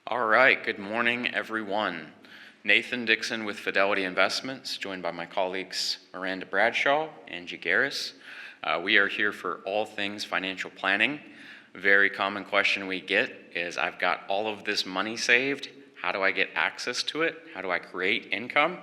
All right, good morning, everyone. Nathan Dixon with Fidelity Investments, joined by my colleagues Miranda Bradshaw, Angie Garris. We are here for all things financial planning. A very common question we get is, I've got all of this money saved. How do I get access to it? How do I create income?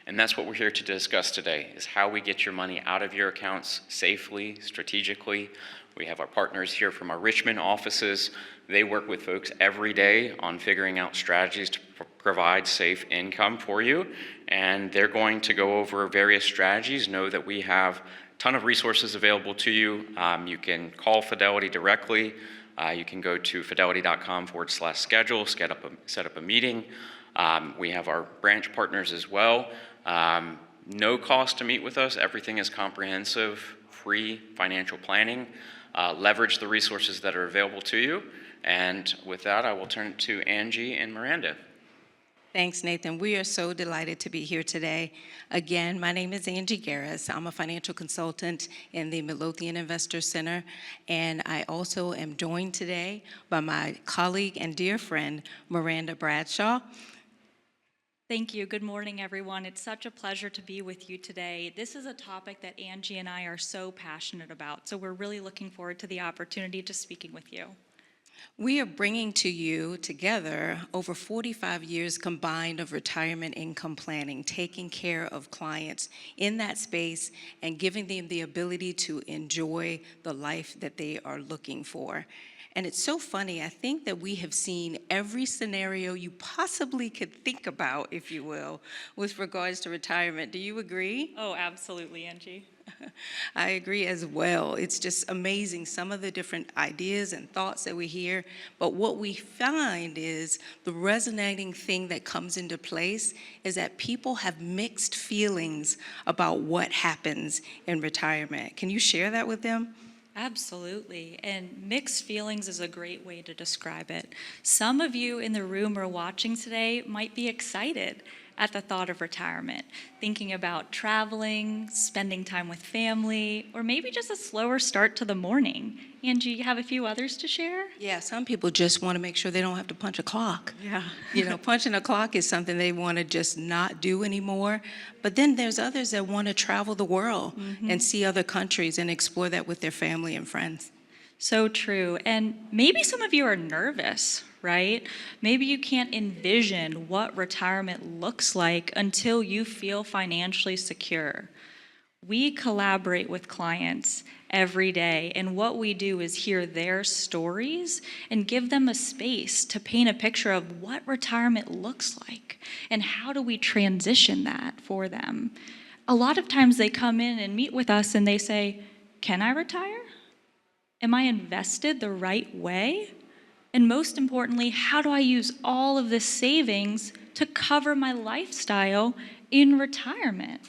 And that's what we're here to discuss today, is how we get your money out of your accounts safely, strategically. We have our partners here from our Richmond offices. They work with folks every day on figuring out strategies to provide safe income for you. And they're going to go over various strategies. Know that we have a ton of resources available to you. You can call Fidelity directly. You can go to fidelity.com/schedule, set up a meeting. We have our branch partners as well. No cost to meet with us. Everything is comprehensive, free financial planning. Leverage the resources that are available to you. And with that, I will turn it to Angie and Miranda. Thanks, Nathan. We are so delighted to be here today. Again, my name is Angie Garris. I'm a financial consultant in the Midlothian Investor Center, and I also am joined today by my colleague and dear friend, Miranda Bradshaw. Thank you. Good morning, everyone. It's such a pleasure to be with you today. This is a topic that Angie and I are so passionate about, so we're really looking forward to the opportunity to speaking with you. We are bringing to you together over 45 years combined of retirement income planning, taking care of clients in that space and giving them the ability to enjoy the life that they are looking for. And it's so funny, I think that we have seen every scenario you possibly could think about, if you will, with regards to retirement. Do you agree? Oh, absolutely, Angie. I agree as well. It's just amazing, some of the different ideas and thoughts that we hear. But what we find is the resonating thing that comes into place is that people have mixed feelings about what happens in retirement. Can you share that with them? Absolutely. And mixed feelings is a great way to describe it. Some of you in the room or watching today might be excited at the thought of retirement, thinking about traveling, spending time with family, or maybe just a slower start to the morning. Angie, you have a few others to share? Yeah, some people just want to make sure they don't have to punch a clock. Yeah. Punching a clock is something they want to just not do anymore. But then there's others that want to travel the world and see other countries and explore that with their family and friends. So true. And maybe some of you are nervous, right? Maybe you can't envision what retirement looks like until you feel financially secure. We collaborate with clients every day, and what we do is hear their stories and give them a space to paint a picture of what retirement looks like and how do we transition that for them. A lot of times they come in and meet with us and they say, "Can I retire? Am I invested the right way? And most importantly, how do I use all of this savings to cover my lifestyle in retirement?"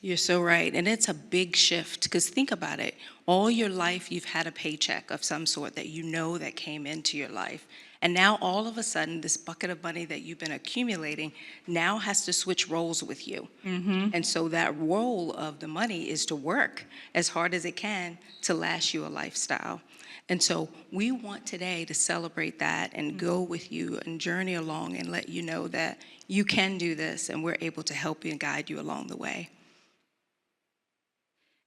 You're so right. And it's a big shift because think about it. All your life, you've had a paycheck of some sort that you know that came into your life. And now all of a sudden, this bucket of money that you've been accumulating now has to switch roles with you. And so that role of the money is to work as hard as it can to last you a lifestyle. And so we want today to celebrate that and go with you and journey along and let you know that you can do this and we're able to help you and guide you along the way.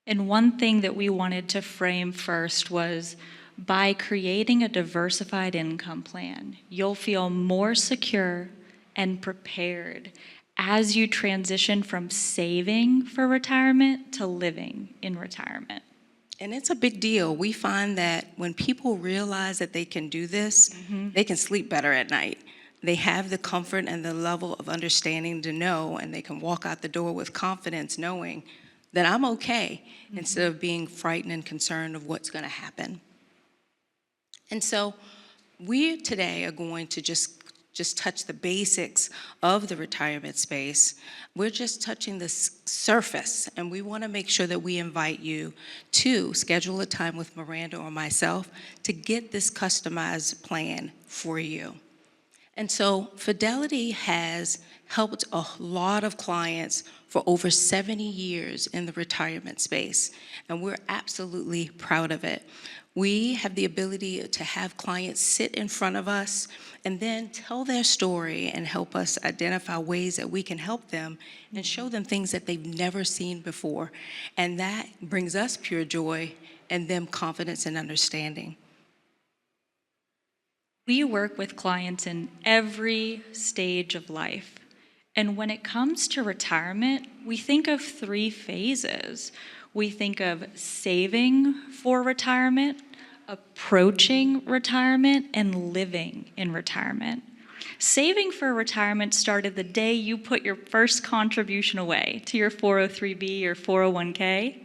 And one thing that we wanted to frame first was, by creating a diversified income plan, you'll feel more secure and prepared as you transition from saving for retirement to living in retirement. And it's a big deal. We find that when people realize that they can do this, they can sleep better at night. They have the comfort and the level of understanding to know, and they can walk out the door with confidence knowing that I'm okay, instead of being frightened and concerned of what's going to happen. And so we today are going to just touch the basics of the retirement space. We're just touching the surface, and we want to make sure that we invite you to schedule a time with Miranda or myself to get this customized plan for you. And so Fidelity has helped a lot of clients for over 70 years in the retirement space, and we're absolutely proud of it. We have the ability to have clients sit in front of us and then tell their story and help us identify ways that we can help them and show them things that they've never seen before. And that brings us pure joy and them confidence and understanding. We work with clients in every stage of life. And when it comes to retirement, we think of 3 phases. We think of saving for retirement, approaching retirement, and living in retirement. Saving for retirement started the day you put your first contribution away to your 403B or 401k.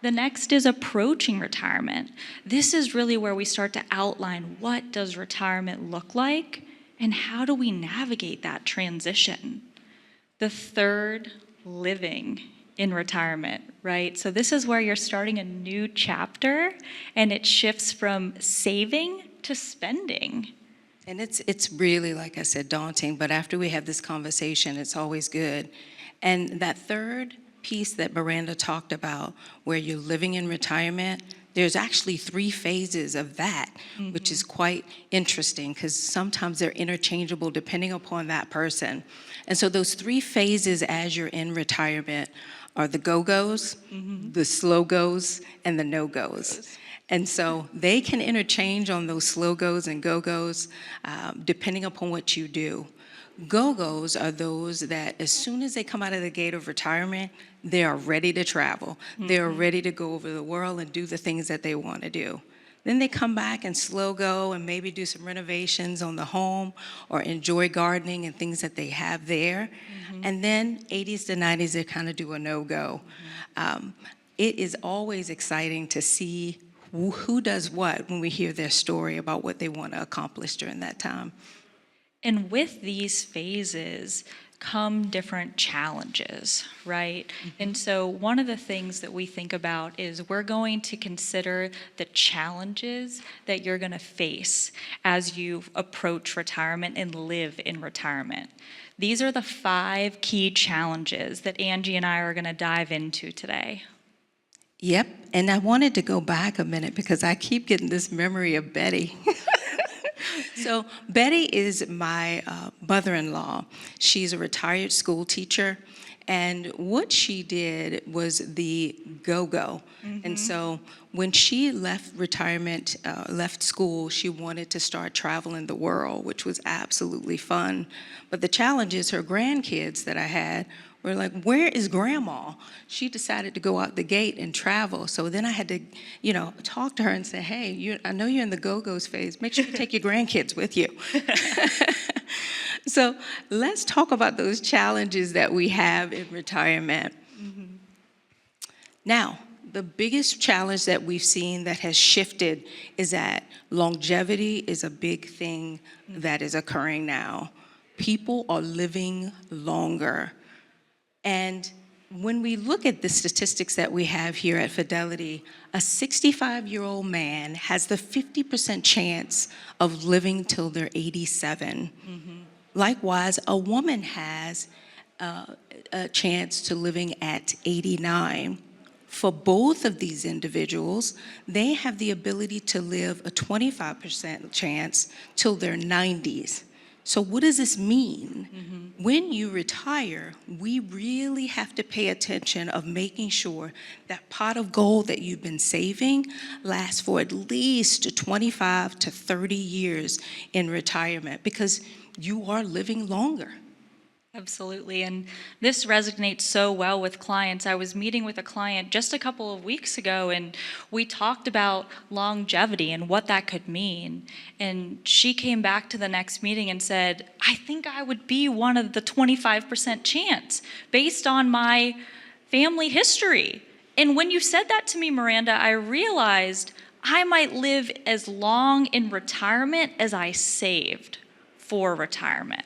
The next is approaching retirement. This is really where we start to outline what does retirement look like and how do we navigate that transition. The third, living in retirement, right? So this is where you're starting a new chapter and it shifts from saving to spending. And it's really, like I said, daunting, but after we have this conversation, it's always good. And that third piece that Miranda talked about, where you're living in retirement, there's actually 3 phases of that, which is quite interesting because sometimes they're interchangeable depending upon that person. And so those 3 phases as you're in retirement are the go-goes, the slow-goes, and the no-goes. And so they can interchange on those slow-goes and go-goes depending upon what you do. Go-goes are those that as soon as they come out of the gate of retirement, they are ready to travel. They are ready to go over the world and do the things that they want to do. Then they come back and slow go and maybe do some renovations on the home or enjoy gardening and things that they have there. And then 80s to 90s, they kind of do a no-go. It is always exciting to see who does what when we hear their story about what they want to accomplish during that time. And with these phases come different challenges, right? And so one of the things that we think about is we're going to consider the challenges that you're going to face as you approach retirement and live in retirement. These are the 5 key challenges that Angie and I are going to dive into today. Yep, and I wanted to go back a minute because I keep getting this memory of Betty. So Betty is my mother-in-law. She's a retired school teacher, and what she did was the go-go. And so when she left retirement, left school, she wanted to start traveling the world, which was absolutely fun. But the challenge is her grandkids that I had were like, where is grandma? She decided to go out the gate and travel. So then I had to, talk to her and say, hey, I know you're in the go-go's phase. Make sure you take your grandkids with you. So let's talk about those challenges that we have in retirement. Now, the biggest challenge that we've seen that has shifted is that longevity is a big thing that is occurring now. People are living longer. And when we look at the statistics that we have here at Fidelity, a 65-year-old man has the 50% chance of living till they're 87. Likewise, a woman has a chance to living at 89. For both of these individuals, they have the ability to live a 25% chance till their 90s. So what does this mean? When you retire, we really have to pay attention of making sure that pot of gold that you've been saving lasts for at least 25 to 30 years in retirement because you are living longer. Absolutely, and this resonates so well with clients. I was meeting with a client just a couple of weeks ago, and we talked about longevity and what that could mean. And she came back to the next meeting and said, I think I would be one of the 25% chance based on my family history. And when you said that to me, Miranda, I realized I might live as long in retirement as I saved for retirement.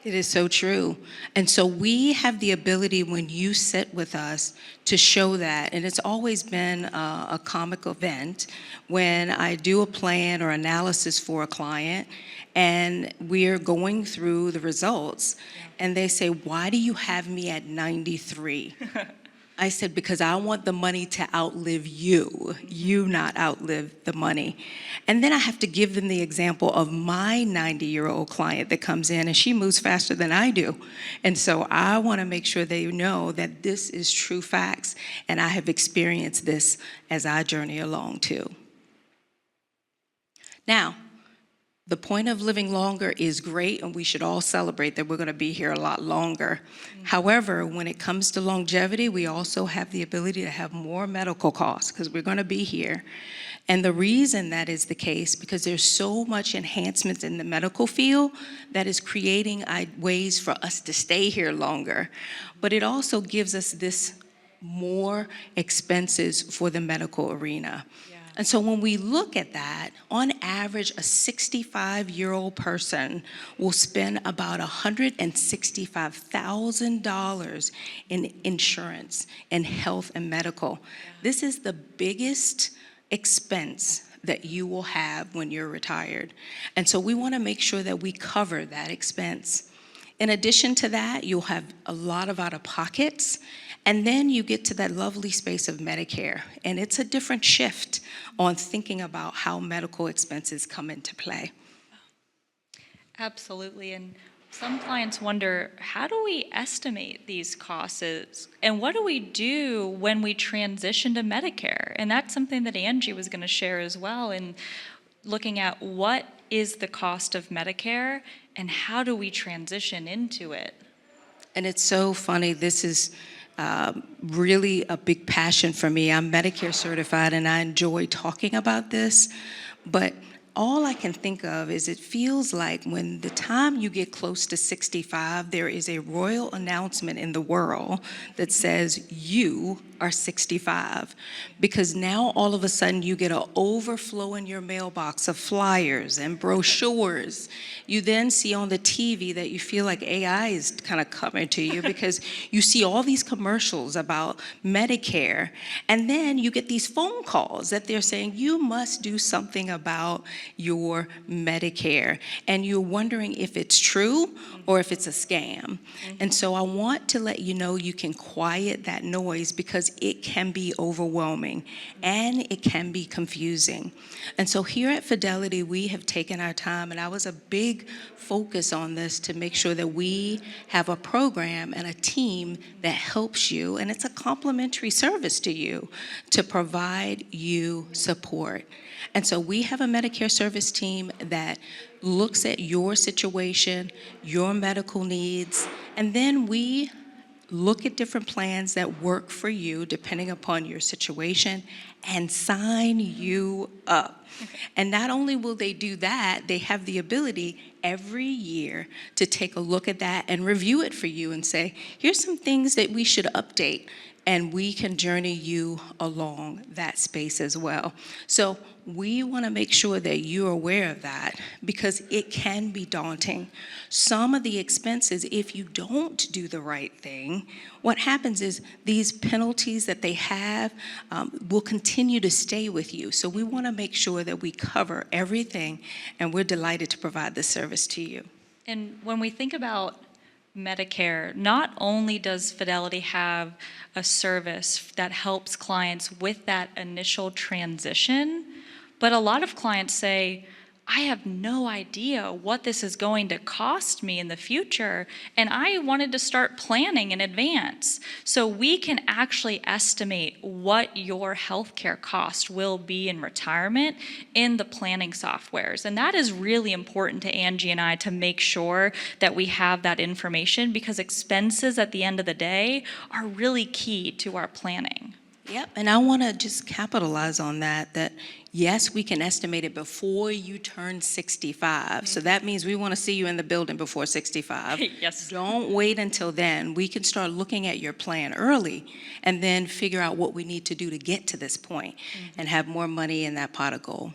It is so true. And so we have the ability when you sit with us to show that. And it's always been a comic event when I do a plan or analysis for a client and we're going through the results and they say, why do you have me at 93? I said, because I want the money to outlive you not outlive the money. And then I have to give them the example of my 90-year-old client that comes in and she moves faster than I do. And so I want to make sure they know that this is true facts and I have experienced this as I journey along too. Now, the point of living longer is great, and we should all celebrate that we're going to be here a lot longer. However, when it comes to longevity, we also have the ability to have more medical costs because we're going to be here. And the reason that is the case, because there's so much enhancements in the medical field that is creating ways for us to stay here longer. But it also gives us this more expenses for the medical arena. And so when we look at that, on average, a 65-year-old person will spend about $165,000 in insurance and health and medical. This is the biggest expense that you will have when you're retired. And so we want to make sure that we cover that expense. In addition to that, you'll have a lot of out-of-pockets, and then you get to that lovely space of Medicare, and it's a different shift on thinking about how medical expenses come into play. Absolutely, and some clients wonder, how do we estimate these costs, and what do we do when we transition to Medicare? And that's something that Angie was going to share as well, in looking at what is the cost of Medicare and how do we transition into it. And it's so funny, this is really a big passion for me. I'm Medicare certified and I enjoy talking about this, but all I can think of is it feels like when the time you get close to 65, there is a royal announcement in the world that says you are 65, because now all of a sudden you get an overflow in your mailbox of flyers and brochures. You then see on the TV that you feel like AI is kind of coming to you because you see all these commercials about Medicare, and then you get these phone calls that they're saying you must do something about your Medicare, and you're wondering if it's true or if it's a scam. And so I want to let you know you can quiet that noise, because it can be overwhelming and it can be confusing. And so here at Fidelity, we have taken our time, and I was a big focus on this to make sure that we have a program and a team that helps you, and it's a complimentary service to you to provide you support. And so we have a Medicare service team that looks at your situation, your medical needs, and then we look at different plans that work for you depending upon your situation and sign you up. And not only will they do that, they have the ability every year to take a look at that and review it for you and say, here's some things that we should update, and we can journey you along that space as well. So we want to make sure that you're aware of that, because it can be daunting. Some of the expenses, if you don't do the right thing, what happens is these penalties that they have will continue to stay with you. So we want to make sure that we cover everything, and we're delighted to provide this service to you. And when we think about Medicare, not only does Fidelity have a service that helps clients with that initial transition, but a lot of clients say, I have no idea what this is going to cost me in the future, and I wanted to start planning in advance. So we can actually estimate what your healthcare cost will be in retirement in the planning softwares. And that is really important to Angie and I to make sure that we have that information, because expenses at the end of the day are really key to our planning. Yep, and I want to just capitalize on that yes, we can estimate it before you turn 65. So that means we want to see you in the building before 65. Yes. Don't wait until then. We can start looking at your plan early and then figure out what we need to do to get to this point and have more money in that pot of gold.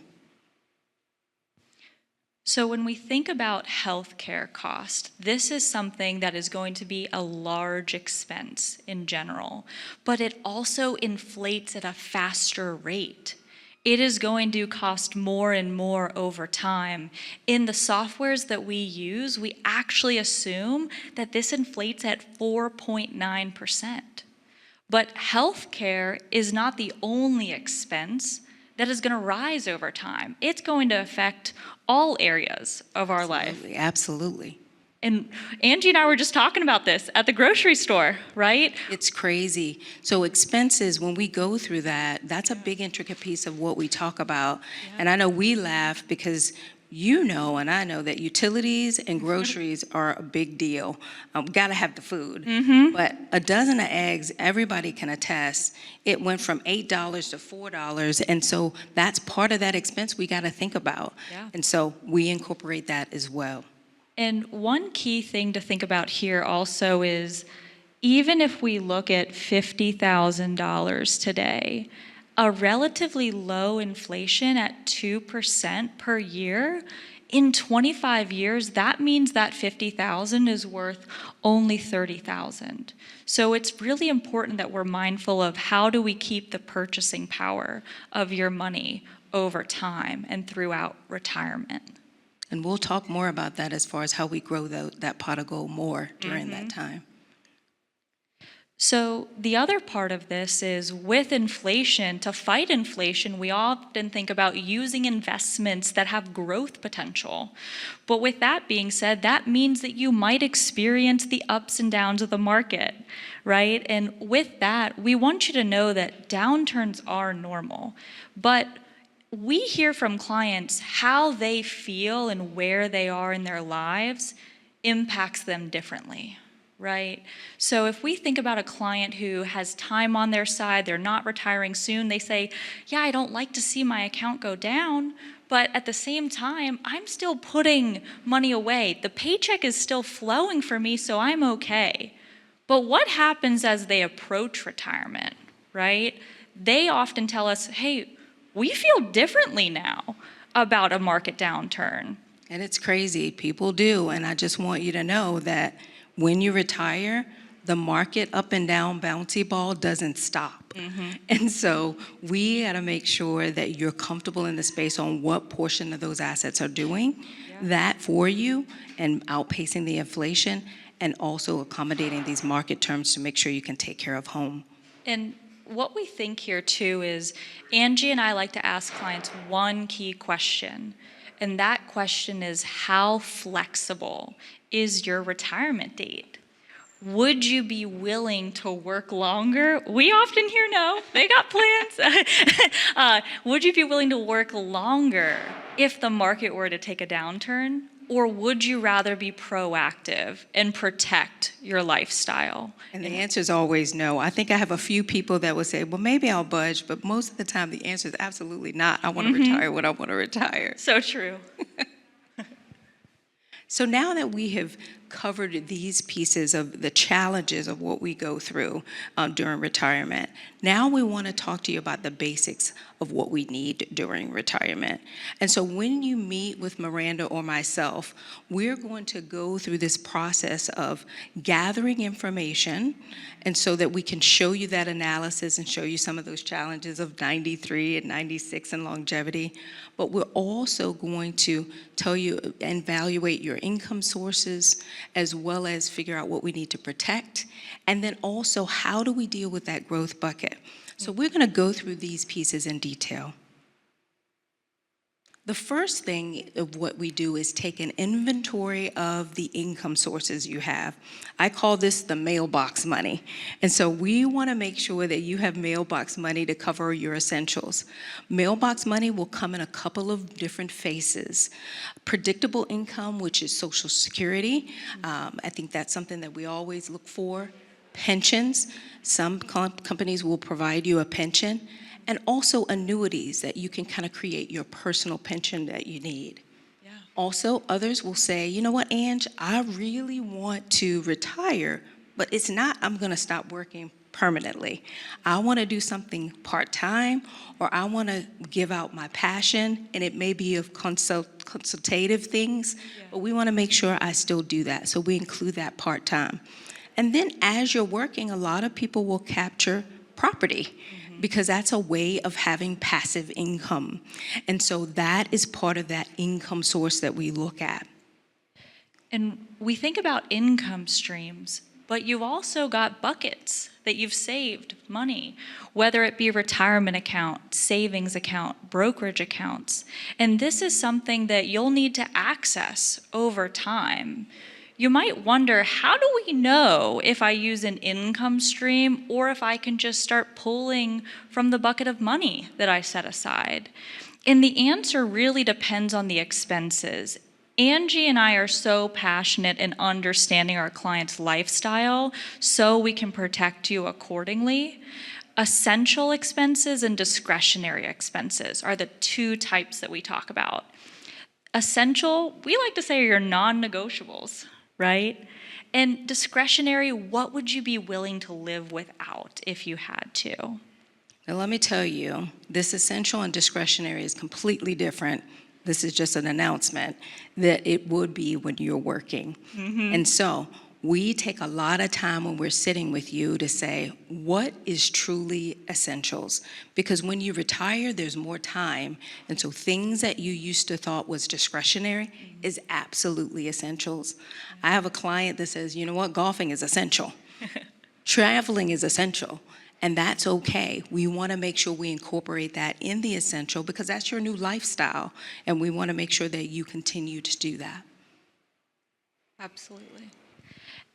So when we think about healthcare cost, this is something that is going to be a large expense in general, but it also inflates at a faster rate. It is going to cost more and more over time. In the softwares that we use, we actually assume that this inflates at 4.9%. But healthcare is not the only expense that is going to rise over time. It's going to affect all areas of our life. Absolutely, absolutely. And Angie and I were just talking about this at the grocery store, right? It's crazy. So expenses, when we go through that, that's a big intricate piece of what we talk about. And I know we laugh because you know and I know that utilities and groceries are a big deal. Got to have the food. But a dozen of eggs, everybody can attest, it went from $8 to $4. And so that's part of that expense we got to think about. Yeah. And so we incorporate that as well. And one key thing to think about here also is, even if we look at $50,000 today, a relatively low inflation at 2% per year, in 25 years, that means that 50,000 is worth only 30,000. So it's really important that we're mindful of how do we keep the purchasing power of your money over time and throughout retirement. And we'll talk more about that as far as how we grow that pot of gold more during that time. So the other part of this is, with inflation, to fight inflation, we often think about using investments that have growth potential. But with that being said, that means that you might experience the ups and downs of the market, right? And with that, we want you to know that downturns are normal. But we hear from clients how they feel and where they are in their lives impacts them differently, right? So if we think about a client who has time on their side, they're not retiring soon, they say, yeah, I don't like to see my account go down, but at the same time, I'm still putting money away. The paycheck is still flowing for me, so I'm okay. But what happens as they approach retirement, right? They often tell us, hey, we feel differently now about a market downturn. And it's crazy. People do. And I just want you to know that when you retire, the market up and down bouncy ball doesn't stop. And so we got to make sure that you're comfortable in the space on what portion of those assets are doing that for you and outpacing the inflation, and also accommodating these market terms to make sure you can take care of home. And what we think here too is, Angie and I like to ask clients one key question, and that question is, how flexible is your retirement date? Would you be willing to work longer? We often hear no, they got plans. Would you be willing to work longer if the market were to take a downturn? Or would you rather be proactive and protect your lifestyle? And the answer is always no. I think I have a few people that would say, well, maybe I'll budge, but most of the time the answer is absolutely not. I want to retire when I want to retire. So true. So now that we have covered these pieces of the challenges of what we go through during retirement, now we want to talk to you about the basics of what we need during retirement. And so when you meet with Miranda or myself, we're going to go through this process of gathering information, and so that we can show you that analysis and show you some of those challenges of 93 and 96 and longevity. But we're also going to tell you and evaluate your income sources, as well as figure out what we need to protect, and then also how do we deal with that growth bucket. So we're going to go through these pieces in detail. The first thing of what we do is take an inventory of the income sources you have. I call this the mailbox money. And so we want to make sure that you have mailbox money to cover your essentials. Mailbox money will come in a couple of different phases. Predictable income, which is Social Security. I think that's something that we always look for. Pensions. Some companies will provide you a pension. And also annuities that you can kind of create your personal pension that you need. Yeah. Also, others will say, you know what, Ange, I really want to retire, but it's not, I'm going to stop working permanently. I want to do something part-time, or I want to give out my passion, and it may be of consultative things, but we want to make sure I still do that. So we include that part-time. And then as you're working, a lot of people will capture property, because that's a way of having passive income. And so that is part of that income source that we look at. And we think about income streams, but you've also got buckets that you've saved money, whether it be retirement account, savings account, brokerage accounts. And this is something that you'll need to access over time. You might wonder, how do we know if I use an income stream or if I can just start pulling from the bucket of money that I set aside? And the answer really depends on the expenses. Angie and I are so passionate in understanding our clients' lifestyle so we can protect you accordingly. Essential expenses and discretionary expenses are the two types that we talk about. Essential, we like to say, are your non-negotiables, right? And discretionary, what would you be willing to live without if you had to? Now, let me tell you, this essential and discretionary is completely different. This is just an announcement that it would be when you're working. And so we take a lot of time when we're sitting with you to say, what is truly essentials? Because when you retire, there's more time. And so things that you used to thought was discretionary is absolutely essentials. I have a client that says, you know what, golfing is essential. Traveling is essential. And that's okay. We want to make sure we incorporate that in the essential because that's your new lifestyle. And we want to make sure that you continue to do that. Absolutely.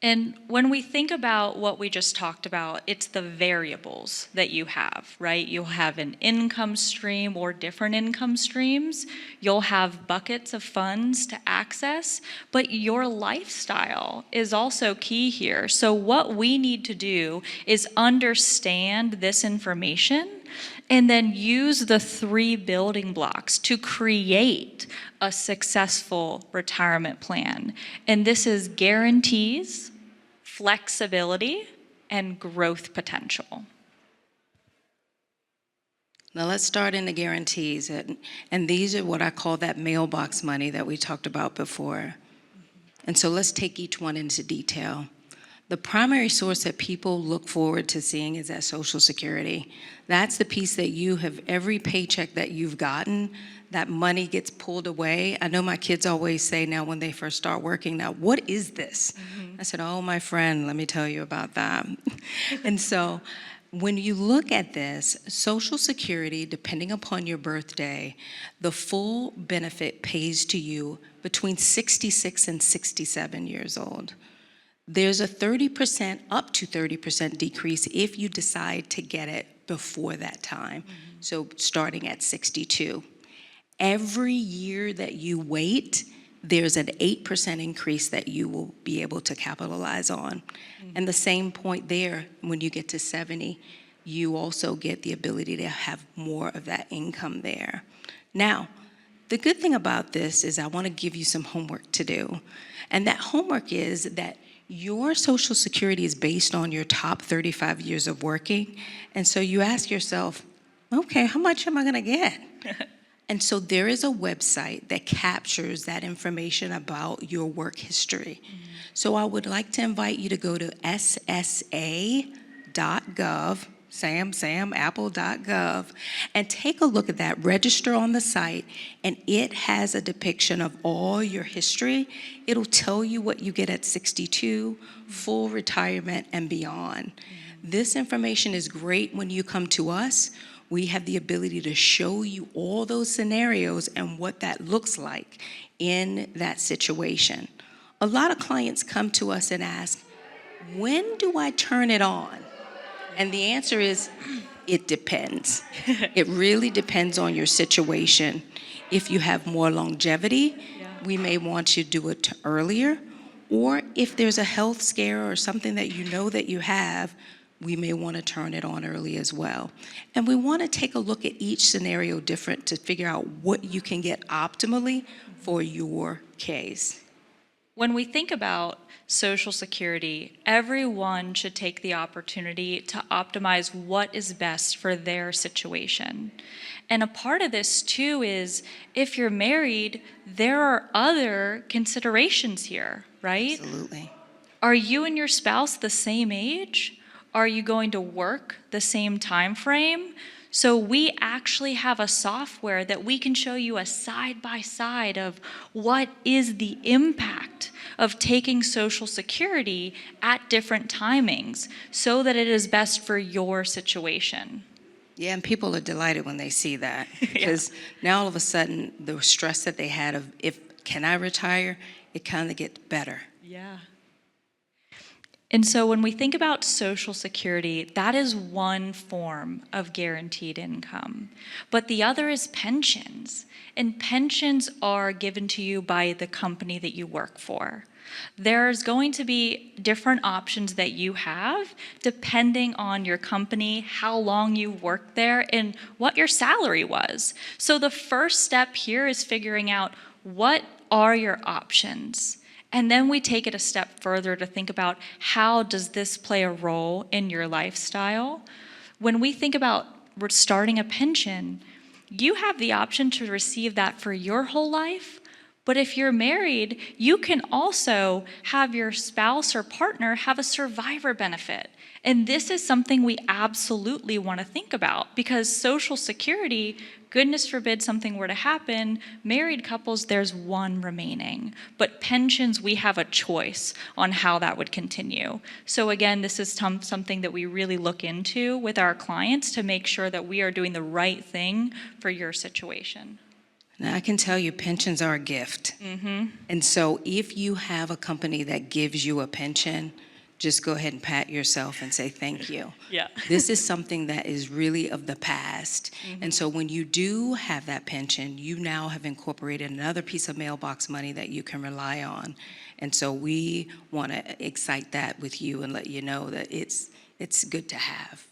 And when we think about what we just talked about, it's the variables that you have, right? You'll have an income stream or different income streams. You'll have buckets of funds to access, but your lifestyle is also key here. So what we need to do is understand this information and then use the 3 building blocks to create a successful retirement plan. And this is guarantees, flexibility, and growth potential. Now let's start in the guarantees. And these are what I call that mailbox money that we talked about before. And so let's take each one into detail. The primary source that people look forward to seeing is that Social Security. That's the piece that you have, every paycheck that you've gotten, that money gets pulled away. I know my kids always say now when they first start working, now, what is this? I said, oh, my friend, let me tell you about that. And so when you look at this, Social Security, depending upon your birthday, the full benefit pays to you between 66 and 67 years old. There's a 30%, up to 30% decrease if you decide to get it before that time. So starting at 62. Every year that you wait, there's an 8% increase that you will be able to capitalize on. And the same point there, when you get to 70, you also get the ability to have more of that income there. Now, the good thing about this is I want to give you some homework to do. And that homework is that your Social Security is based on your top 35 years of working. And so you ask yourself, okay, how much am I going to get? And so there is a website that captures that information about your work history. So I would like to invite you to go to ssa.gov, apple.gov, and take a look at that, register on the site, and it has a depiction of all your history. It'll tell you what you get at 62, full retirement, and beyond. This information is great when you come to us. We have the ability to show you all those scenarios and what that looks like in that situation. A lot of clients come to us and ask, when do I turn it on? And the answer is, it depends. It really depends on your situation. If you have more longevity, we may want you to do it earlier. Or if there's a health scare or something that you know that you have, we may want to turn it on early as well. And we want to take a look at each scenario different to figure out what you can get optimally for your case. When we think about Social Security, everyone should take the opportunity to optimize what is best for their situation. And a part of this too is if you're married, there are other considerations here, right? Absolutely. Are you and your spouse the same age? Are you going to work the same time frame? So we actually have a software that we can show you a side-by-side of what is the impact of taking Social Security at different timings so that it is best for your situation. Yeah, and people are delighted when they see that because now all of a sudden the stress that they had of can I retire, it kind of gets better. Yeah. And so when we think about Social Security, that is one form of guaranteed income. But the other is pensions. And pensions are given to you by the company that you work for. There's going to be different options that you have depending on your company, how long you worked there, and what your salary was. So the first step here is figuring out what are your options. And then we take it a step further to think about how does this play a role in your lifestyle. When we think about starting a pension, you have the option to receive that for your whole life. But if you're married, you can also have your spouse or partner have a survivor benefit. And this is something we absolutely want to think about because Social Security, goodness forbid something were to happen, married couples, there's one remaining. But pensions, we have a choice on how that would continue. So again, this is something that we really look into with our clients to make sure that we are doing the right thing for your situation. Now, I can tell you pensions are a gift. And so if you have a company that gives you a pension, just go ahead and pat yourself and say thank you. Yeah. This is something that is really of the past. And so when you do have that pension, you now have incorporated another piece of mailbox money that you can rely on. And so we want to excite that with you and let you know that it's good to have.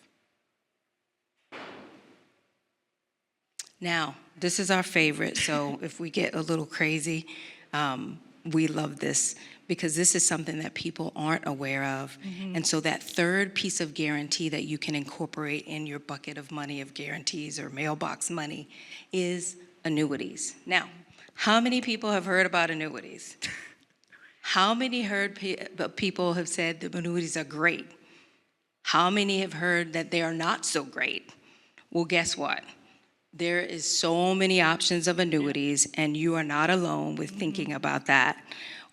Now, this is our favorite, so if we get a little crazy, we love this because this is something that people aren't aware of. And so that third piece of guarantee that you can incorporate in your bucket of money of guarantees or mailbox money is annuities. Now, how many people have heard about annuities? How many people have said that annuities are great? How many have heard that they are not so great? Well, guess what? There is so many options of annuities, and you are not alone with thinking about that.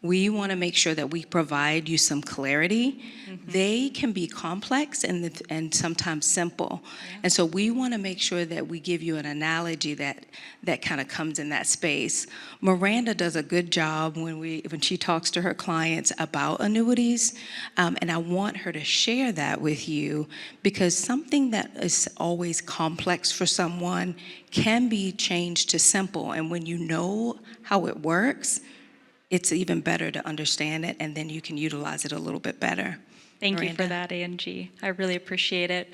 We want to make sure that we provide you some clarity. They can be complex and sometimes simple. And so we want to make sure that we give you an analogy that kind of comes in that space. Miranda does a good job when she talks to her clients about annuities. And I want her to share that with you because something that is always complex for someone can be changed to simple. And when you know how it works, it's even better to understand it, and then you can utilize it a little bit better. Thank you for that, Angie. I really appreciate it.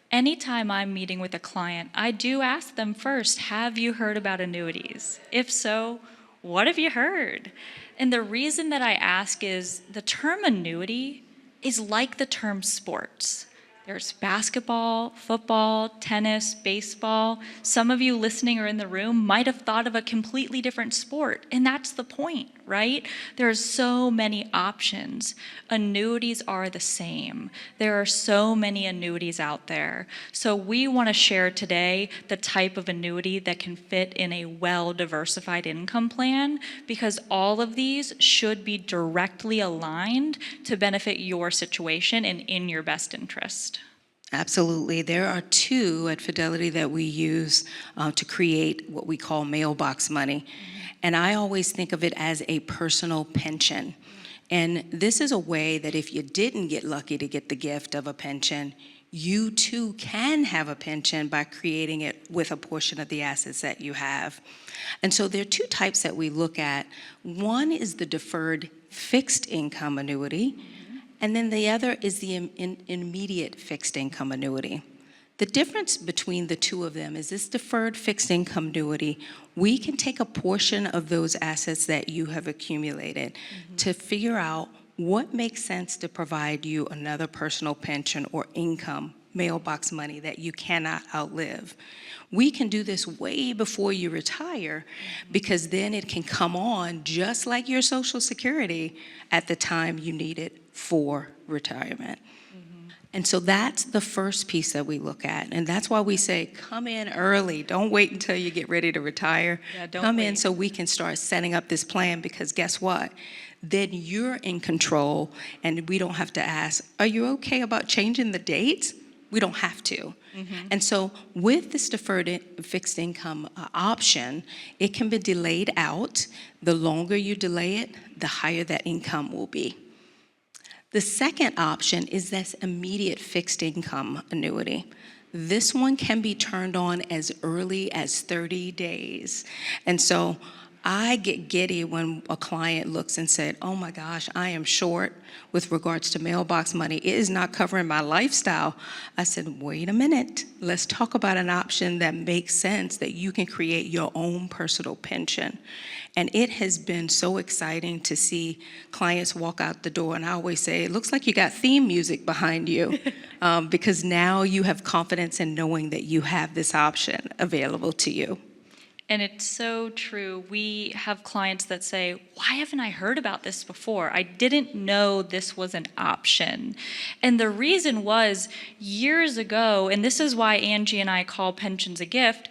Anytime I'm meeting with a client, I do ask them first, have you heard about annuities? If so, what have you heard? And the reason that I ask is the term annuity is like the term sports. There's basketball, football, tennis, baseball. Some of you listening or in the room might have thought of a completely different sport, and that's the point, right? There are so many options. Annuities are the same. There are so many annuities out there. So we want to share today the type of annuity that can fit in a well-diversified income plan because all of these should be directly aligned to benefit your situation and in your best interest. Absolutely. There are two at Fidelity that we use to create what we call mailbox money. And I always think of it as a personal pension. And this is a way that if you didn't get lucky to get the gift of a pension, you too can have a pension by creating it with a portion of the assets that you have. And so there are two types that we look at. One is the deferred fixed income annuity. And then the other is the immediate fixed income annuity. The difference between the two of them is this deferred fixed income annuity, we can take a portion of those assets that you have accumulated to figure out what makes sense to provide you another personal pension or income, mailbox money that you cannot outlive. We can do this way before you retire because then it can come on just like your Social Security at the time you need it for retirement. And so that's the first piece that we look at. And that's why we say, come in early. Don't wait until you get ready to retire. Yeah, don't come in wait. so we can start setting up this plan, because guess what? Then you're in control and we don't have to ask, are you okay about changing the dates? We don't have to. And so with this fixed income option, it can be delayed out. The longer you delay it, the higher that income will be. The second option is this immediate fixed income annuity. This one can be turned on as early as 30 days. And so I get giddy when a client looks and said, oh my gosh, I am short with regards to mailbox money. It is not covering my lifestyle. I said, wait a minute. Let's talk about an option that makes sense, that you can create your own personal pension. And it has been so exciting to see clients walk out the door. And I always say, it looks like you got theme music behind you, because now you have confidence in knowing that you have this option available to you. And it's so true. We have clients that say, why haven't I heard about this before? I didn't know this was an option. And the reason was, years ago, and this is why Angie and I call pensions a gift,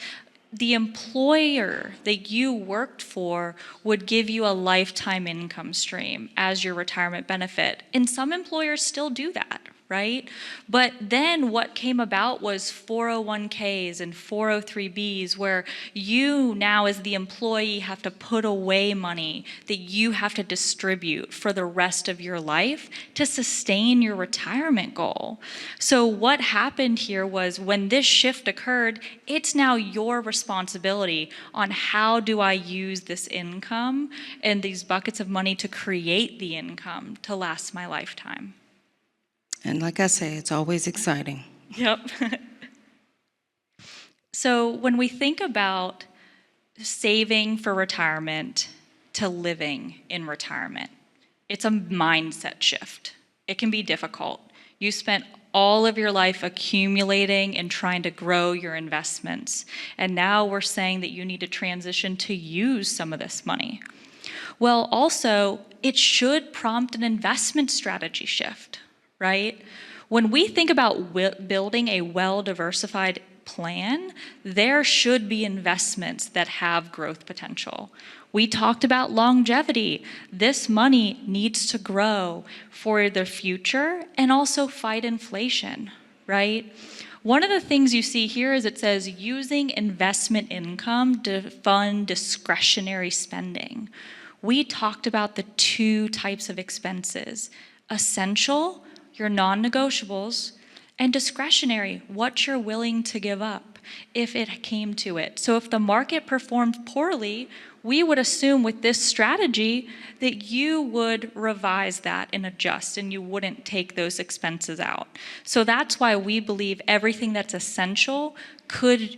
the employer that you worked for would give you a lifetime income stream as your retirement benefit. And some employers still do that, right? But then what came about was 401ks and 403bs, where you now as the employee have to put away money that you have to distribute for the rest of your life to sustain your retirement goal. So what happened here was, when this shift occurred, it's now your responsibility on how do I use this income and these buckets of money to create the income to last my lifetime. And like I say, it's always exciting. Yep. So when we think about saving for retirement to living in retirement, it's a mindset shift. It can be difficult. You spent all of your life accumulating and trying to grow your investments. And now we're saying that you need to transition to use some of this money. Well, also, it should prompt an investment strategy shift, right? When we think about building a well-diversified plan, there should be investments that have growth potential. We talked about longevity. This money needs to grow for the future and also fight inflation, right? One of the things you see here is it says using investment income to fund discretionary spending. We talked about the two types of expenses: essential, your non-negotiables, and discretionary, what you're willing to give up if it came to it. So if the market performed poorly, we would assume with this strategy that you would revise that and adjust, and you wouldn't take those expenses out. So that's why we believe everything that's essential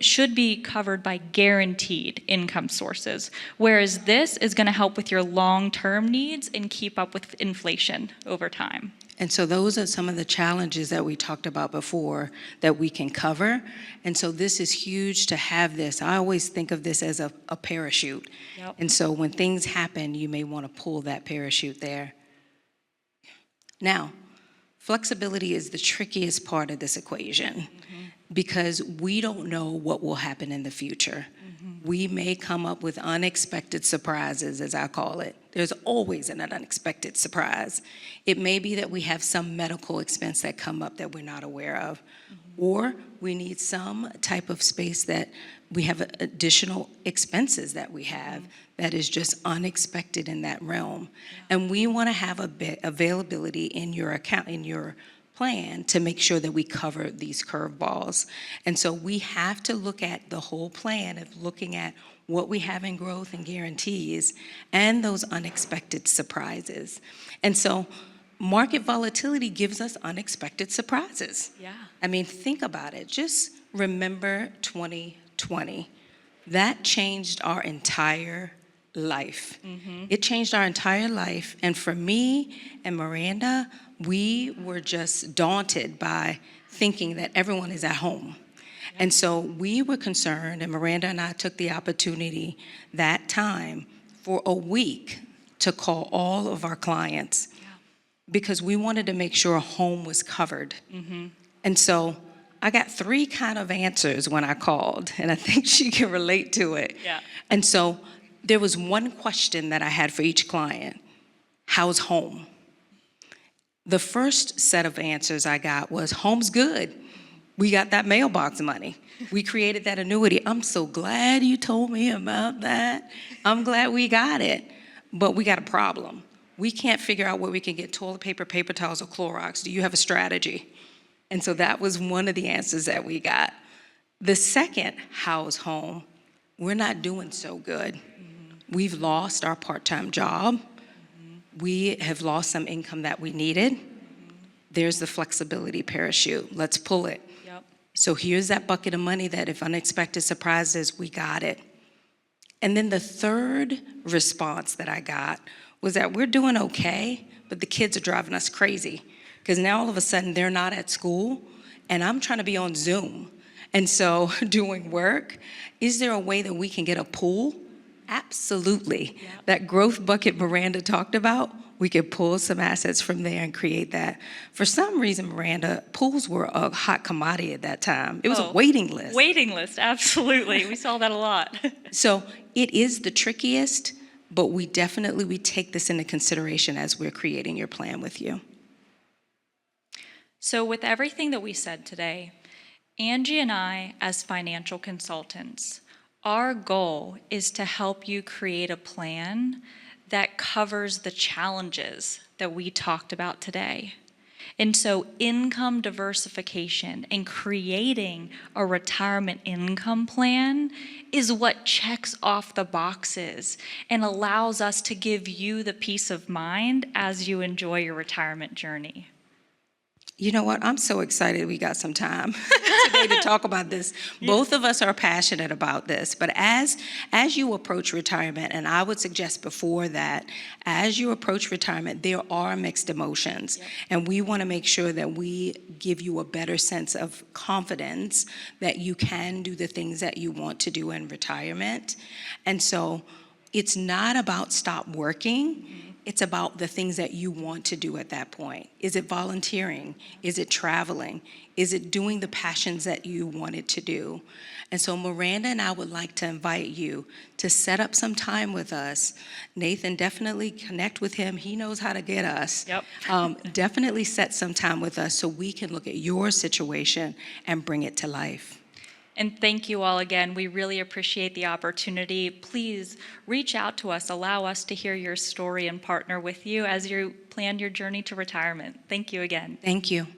should be covered by guaranteed income sources, whereas this is going to help with your long-term needs and keep up with inflation over time. And so those are some of the challenges that we talked about before that we can cover. And so this is huge to have this. I always think of this as a parachute. Yep. And so when things happen, you may want to pull that parachute there. Now, flexibility is the trickiest part of this equation, because we don't know what will happen in the future. We may come up with unexpected surprises, as I call it. There's always an unexpected surprise. It may be that we have some medical expense that come up that we're not aware of, or we need some type of space that we have additional expenses that we have that is just unexpected in that realm. And we want to have a bit availability in your account, in your plan, to make sure that we cover these curveballs. And so we have to look at the whole plan of looking at what we have in growth and guarantees and those unexpected surprises. And so market volatility gives us unexpected surprises. Yeah. I mean, think about it. Just remember 2020. That changed our entire life. It changed our entire life. And for me and Miranda, we were just daunted by thinking that everyone is at home. And so we were concerned, and Miranda and I took the opportunity that time for a week to call all of our clients because we wanted to make sure a home was covered. And so I got 3 kind of answers when I called, and I think she can relate to it. Yeah. And so there was one question that I had for each client: how's home? The first set of answers I got was, home's good. We got that mailbox money. We created that annuity. I'm so glad you told me about that. I'm glad we got it. But we got a problem. We can't figure out where we can get toilet paper, paper towels, or Clorox. Do you have a strategy? And so that was one of the answers that we got. The second, how's home? We're not doing so good. We've lost our part-time job. We have lost some income that we needed. There's the flexibility parachute. Let's pull it. Yep. So here's that bucket of money that if unexpected surprises, we got it. And then the third response that I got was that we're doing okay, but the kids are driving us crazy. Because now all of a sudden they're not at school, and I'm trying to be on Zoom. And so doing work, is there a way that we can get a pool? Absolutely. Yeah. That growth bucket Miranda talked about, we could pull some assets from there and create that. For some reason, Miranda, pools were a hot commodity at that time. It was a waiting list. Waiting list, absolutely. We saw that a lot. So it is the trickiest, but we take this into consideration as we're creating your plan with you. So with everything that we said today, Angie and I, as financial consultants, our goal is to help you create a plan that covers the challenges that we talked about today. And so income diversification and creating a retirement income plan is what checks off the boxes and allows us to give you the peace of mind as you enjoy your retirement journey. You know what? I'm so excited we got some time today to talk about this. Both of us are passionate about this, but as you approach retirement, and I would suggest before that, as you approach retirement, there are mixed emotions. Yep. And we want to make sure that we give you a better sense of confidence that you can do the things that you want to do in retirement. And so it's not about stop working. It's about the things that you want to do at that point. Is it volunteering? Is it traveling? Is it doing the passions that you wanted to do? And so Miranda and I would like to invite you to set up some time with us. Nathan, definitely connect with him. He knows how to get us. Yep. Definitely set some time with us so we can look at your situation and bring it to life. And thank you all again. We really appreciate the opportunity. Please reach out to us. Allow us to hear your story and partner with you as you plan your journey to retirement. Thank you again. Thank you.